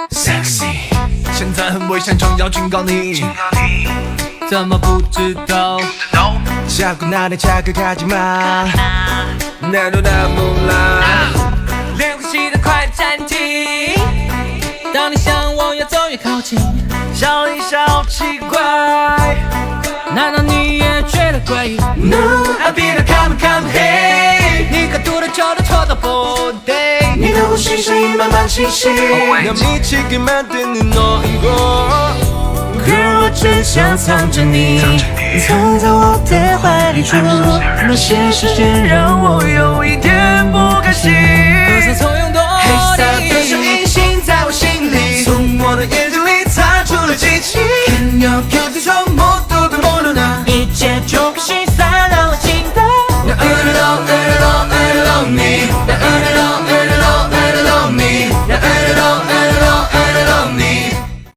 Sexy， 现在很危险，正要警告你，怎么不知道？자꾸 나를 자극하지 마， 나도 나 몰라。练呼吸的快暂停，当你向我越走越靠近，笑一笑奇怪，难道你也觉得怪异 ？No，I be the come come hey， 你可读的就的错都不对，你的呼吸声音慢慢清晰，날 미치게 만드는 너인 걸。可我只想藏着你，藏在我的怀里住，那些时间让我有一点不甘心。